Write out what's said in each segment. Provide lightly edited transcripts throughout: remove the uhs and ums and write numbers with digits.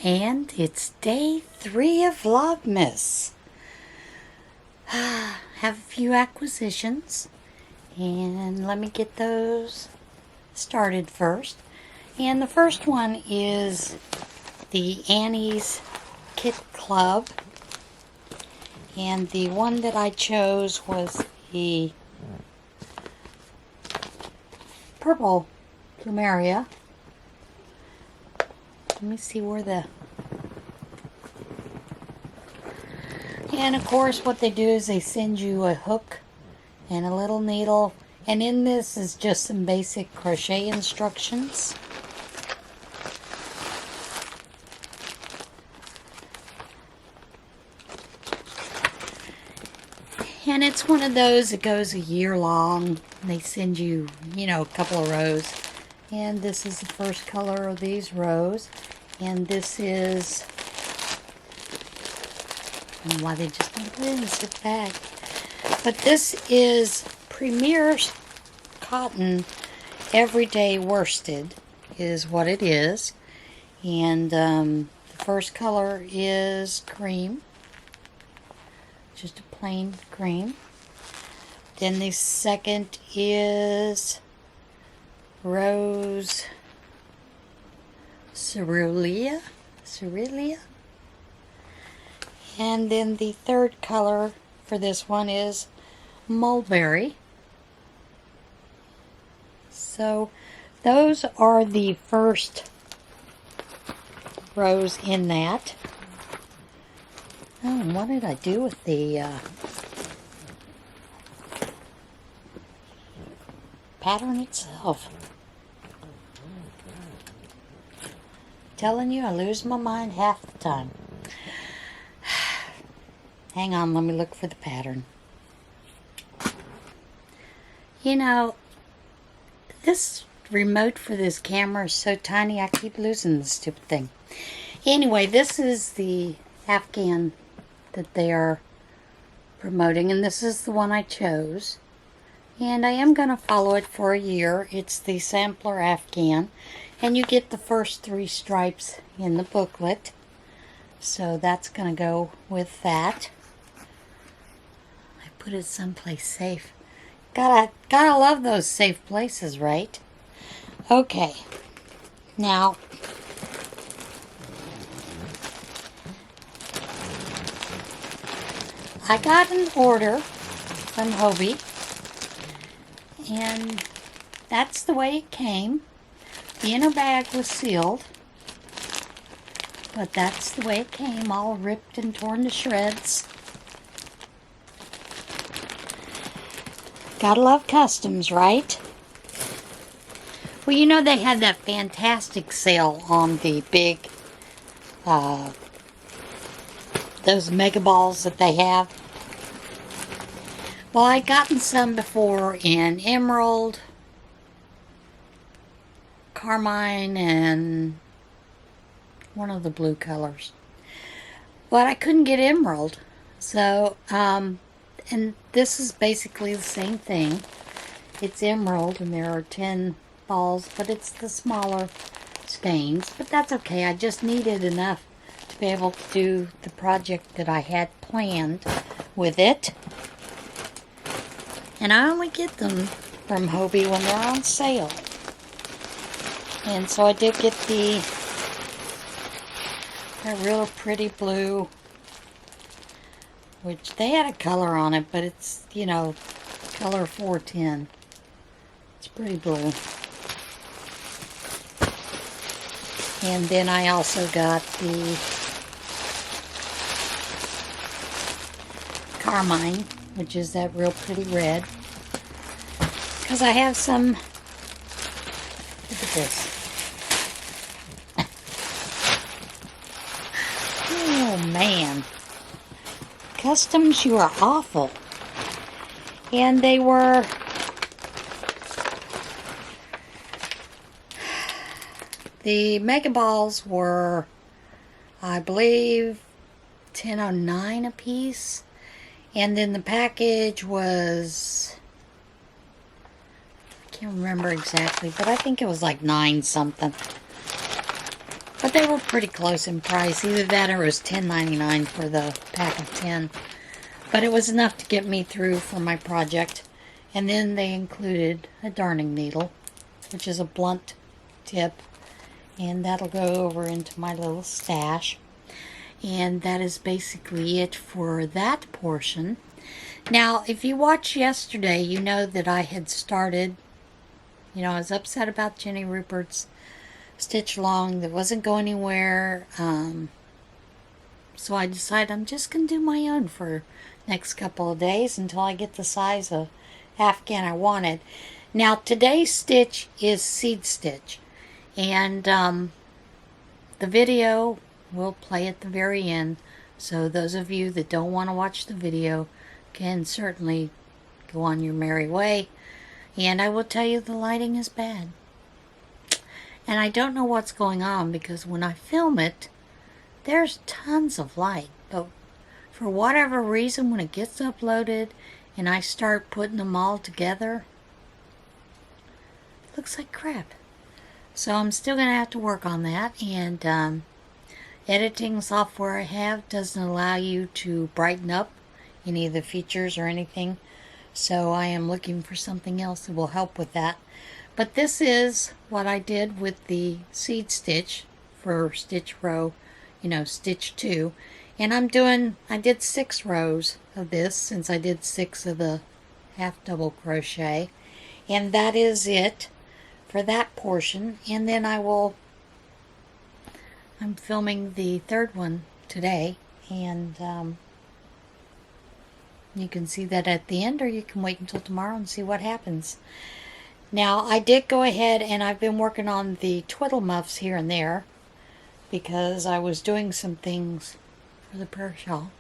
And it's day 3 of Vlogmas. Have a few acquisitions, and let me get those started first. And the first one is the Annie's Kit Club, and the one that I chose was the purple plumeria. Let me see where the... And of course what they do is they send you a hook and a little needle, and in this is just some basic crochet instructions. And it's one of those that goes a year long. They send you, a couple of rows. And this is the first color of these rows. And this is... I don't know why they just don't put it in the zip bag. But this is Premier Cotton Everyday Worsted is what it is. And the first color is cream. Just a plain cream. Then the second is Rose Cerulean. And then the third color for this one is Mulberry. So those are the first rows in that. Oh, and what did I do with the pattern itself? Telling you, I lose my mind half the time. Hang on, let me look for the pattern. This remote for this camera is so tiny, I keep losing the stupid thing. Anyway, this is the Afghan that they are promoting, and this is the one I chose. And I am going to follow it for a year. It's the Sampler Afghan, and you get the first 3 stripes in the booklet. So that's going to go with that. I put it someplace safe. Gotta love those safe places, right? Okay. Now, I got an order from Hobie, and that's the way it came. The inner bag was sealed, but that's the way it came, all ripped and torn to shreds. Gotta love customs, right? Well, they had that fantastic sale on the big, those mega balls that they have. Well, I'd gotten some before in emerald, carmine, and one of the blue colors. But I couldn't get emerald. So, and this is basically the same thing. It's emerald, and there are 10 balls, but it's the smaller skeins. But that's okay. I just needed enough to be able to do the project that I had planned with it. And I only get them from Hobie when they're on sale. And so I did get that real pretty blue, which they had a color on it, but it's, color 410. It's pretty blue. And then I also got the carmine, which is that real pretty red. Because I have some... Look at this. Oh, man. Customs, you are awful. And they were... The mega balls were, I believe, $10.09 a piece. And then the package was, I can't remember exactly, but I think it was like 9 something. But they were pretty close in price. Either that or it was $10.99 for the pack of 10. But it was enough to get me through for my project. And then they included a darning needle, which is a blunt tip. And that'll go over into my little stash. And that is basically it for that portion. Now, if you watched yesterday, you know that I had started, I was upset about Jenny Rupert's stitch along that wasn't going anywhere. So I decided I'm just going to do my own for next couple of days until I get the size of Afghan I wanted. Now, today's stitch is seed stitch. And the video will play at the very end. So those of you that don't want to watch the video can certainly go on your merry way. And I will tell you the lighting is bad. And I don't know what's going on because when I film it, there's tons of light. But for whatever reason, when it gets uploaded and I start putting them all together, it looks like crap. So I'm still going to have to work on that. And editing software I have doesn't allow you to brighten up any of the features or anything. So I am looking for something else that will help with that. But this is what I did with the seed stitch for stitch row, stitch 2. And I did 6 rows of this since I did 6 of the half double crochet. And that is it for that portion. And then I'm filming the third one today. And you can see that at the end, or you can wait until tomorrow and see what happens. Now, I did go ahead and I've been working on the twiddle muffs here and there because I was doing some things for the prayer shawl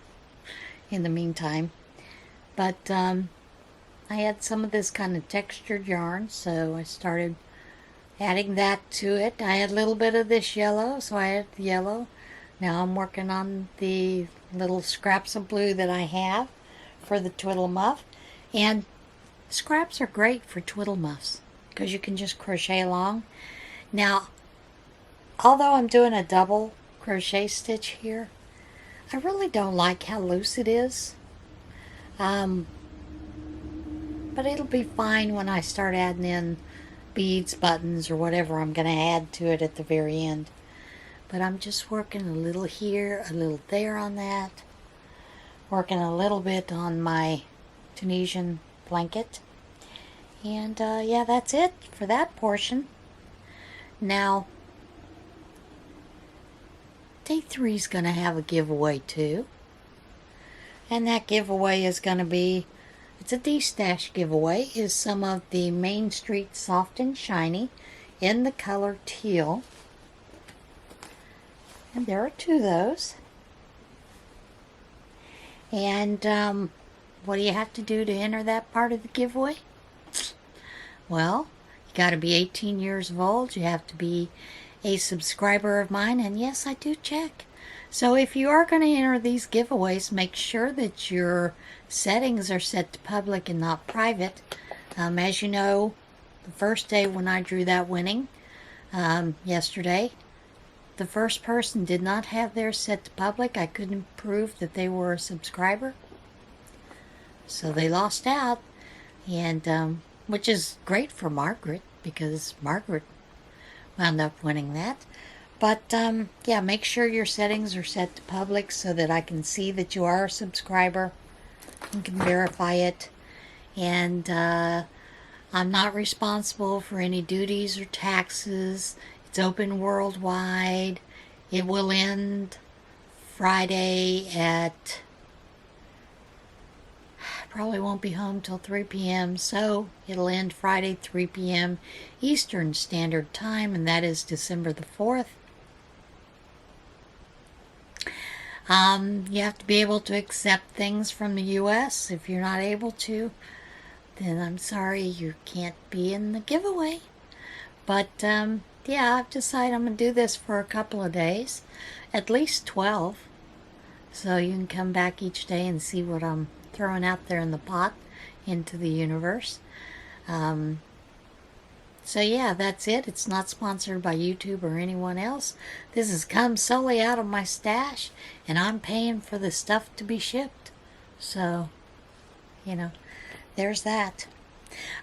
in the meantime. But I had some of this kind of textured yarn, so I started adding that to it. I had a little bit of this yellow, so I added the yellow. Now I'm working on the little scraps of blue that I have for the twiddle muff. And scraps are great for twiddle muffs because you can just crochet along. Now, although I'm doing a double crochet stitch here, I really don't like how loose it is. But it'll be fine when I start adding in beads, buttons, or whatever I'm going to add to it at the very end. But I'm just working a little here, a little there on that. Working a little bit on my Tunisian blanket. And yeah, that's it for that portion. Now, day 3 is going to have a giveaway too. And that giveaway is going to be, it's a D-Stash giveaway, is some of the Main Street Soft and Shiny in the color teal. And there are 2 of those. And what do you have to do to enter that part of the giveaway? Well, you got to be 18 years old. You have to be a subscriber of mine. And yes, I do check. So if you are going to enter these giveaways, make sure that your settings are set to public and not private. As you know, the first day when I drew that winning, yesterday, the first person did not have theirs set to public. I couldn't prove that they were a subscriber. So they lost out. And which is great for Margaret, because Margaret wound up winning that. But yeah, make sure your settings are set to public so that I can see that you are a subscriber and can verify it. And I'm not responsible for any duties or taxes. It's open worldwide. It will end Friday at, probably won't be home till 3 p.m. So it'll end Friday 3 p.m. Eastern Standard Time, and that is December the 4th. You have to be able to accept things from the U.S. If you're not able to, then I'm sorry, you can't be in the giveaway. But yeah, I've decided I'm going to do this for a couple of days, at least 12. So you can come back each day and see what I'm throwing out there in the pot into the universe. So yeah, that's it. It's not sponsored by YouTube or anyone else. This has come solely out of my stash, and I'm paying for the stuff to be shipped. So, you know, there's that.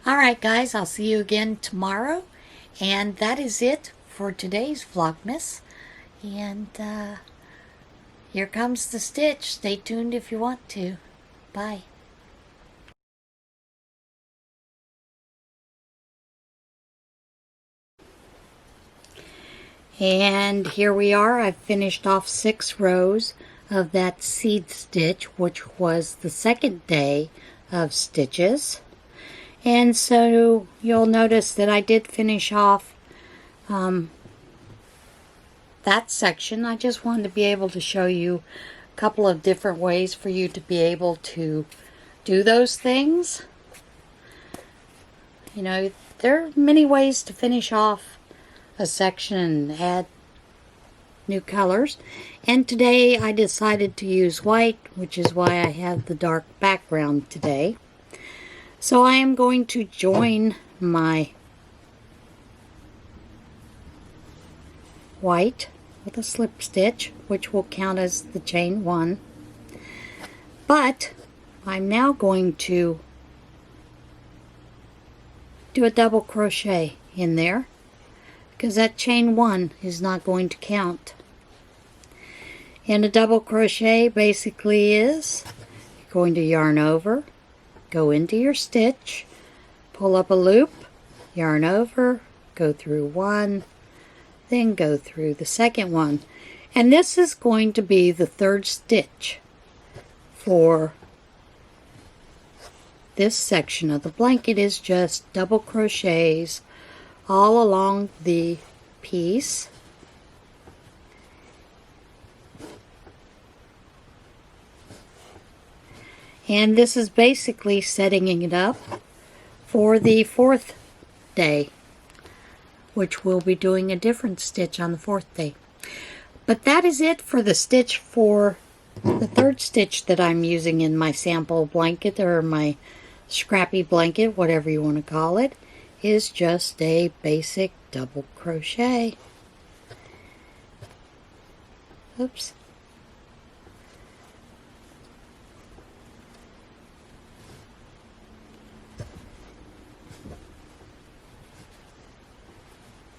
Alright guys, I'll see you again tomorrow. And that is it for today's Vlogmas. And here comes the stitch. Stay tuned if you want to. Bye. And here we are. I've finished off 6 rows of that seed stitch, which was the second day of stitches. And so you'll notice that I did finish off that section. I just wanted to be able to show you a couple of different ways for you to be able to do those things. You know, there are many ways to finish off a section and add new colors. And today I decided to use white, which is why I have the dark background today. So I am going to join my white with a slip stitch, which will count as the chain 1. But I'm now going to do a double crochet in there, because that chain 1 is not going to count. And a double crochet basically is you're going to yarn over, go into your stitch, pull up a loop, yarn over, go through 1, then go through the second one. And this is going to be the 3rd stitch for this section of the blanket. Is just double crochets all along the piece. And this is basically setting it up for the 4th day, which we'll be doing a different stitch on the 4th day. But that is it for the stitch for the 3rd stitch that I'm using in my sample blanket, or my scrappy blanket, whatever you want to call it, is just a basic double crochet. Oops.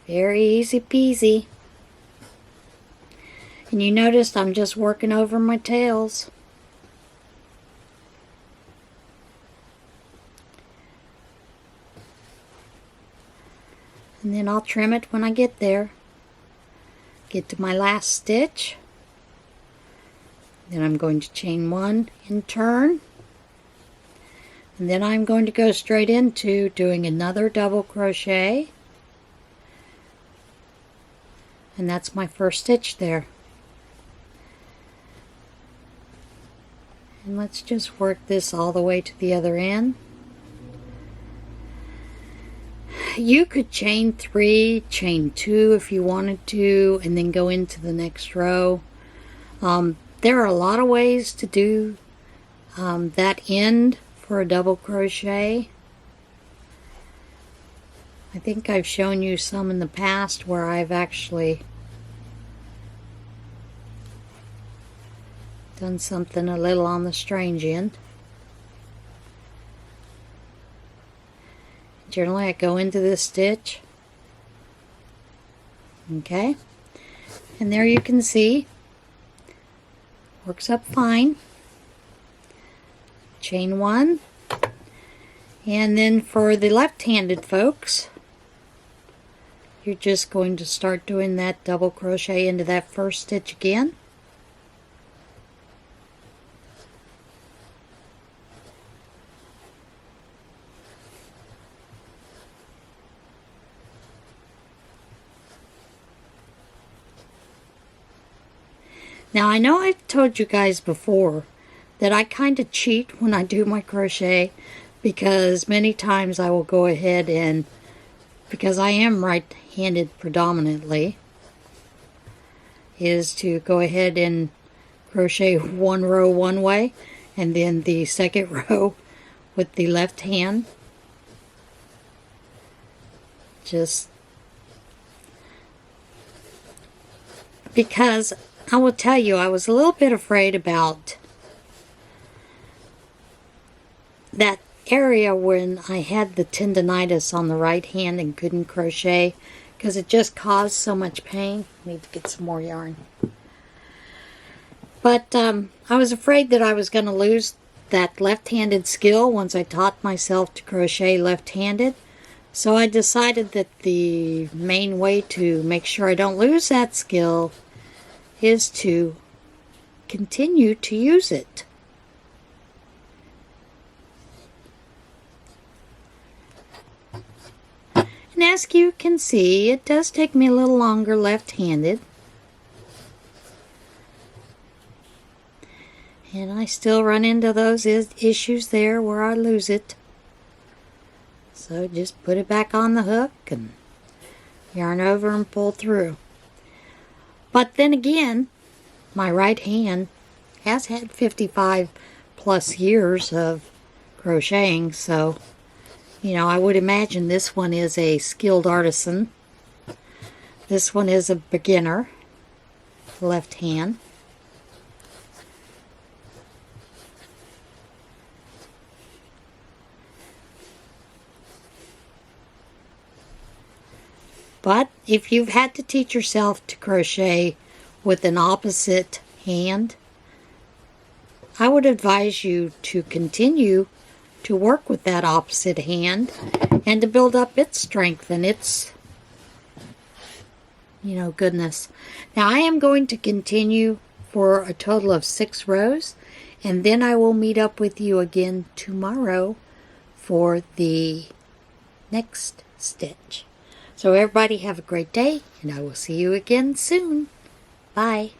Very easy peasy. And you noticed I'm just working over my tails. And then I'll trim it when I get there. Get to my last stitch. Then I'm going to chain 1 and turn. And then I'm going to go straight into doing another double crochet. And that's my 1st stitch there. And let's just work this all the way to the other end. You could chain 3, chain 2 if you wanted to, and then go into the next row. There are a lot of ways to do that end for a double crochet. I think I've shown you some in the past where I've actually done something a little on the strange end. Generally I go into this stitch, okay, and there you can see works up fine. Chain 1, and then for the left-handed folks, you're just going to start doing that double crochet into that 1st stitch again. Now I know I've told you guys before that I kind of cheat when I do my crochet, because many times I will go ahead and, because I am right-handed predominantly, is to go ahead and crochet 1 row one way and then the 2nd row with the left hand. Just because I will tell you, I was a little bit afraid about that area when I had the tendonitis on the right hand and couldn't crochet because it just caused so much pain. Need to get some more yarn. But I was afraid that I was going to lose that left-handed skill once I taught myself to crochet left-handed. So I decided that the main way to make sure I don't lose that skill is to continue to use it. And as you can see, it does take me a little longer left-handed. And I still run into those issues there where I lose it. So just put it back on the hook and yarn over and pull through. But then again, my right hand has had 55 plus years of crocheting, so you know, I would imagine this one is a skilled artisan. This one is a beginner, left hand. But if you've had to teach yourself to crochet with an opposite hand, I would advise you to continue to work with that opposite hand and to build up its strength and its, you know, goodness. Now I am going to continue for a total of 6 rows, and then I will meet up with you again tomorrow for the next stitch. So everybody have a great day, and I will see you again soon. Bye.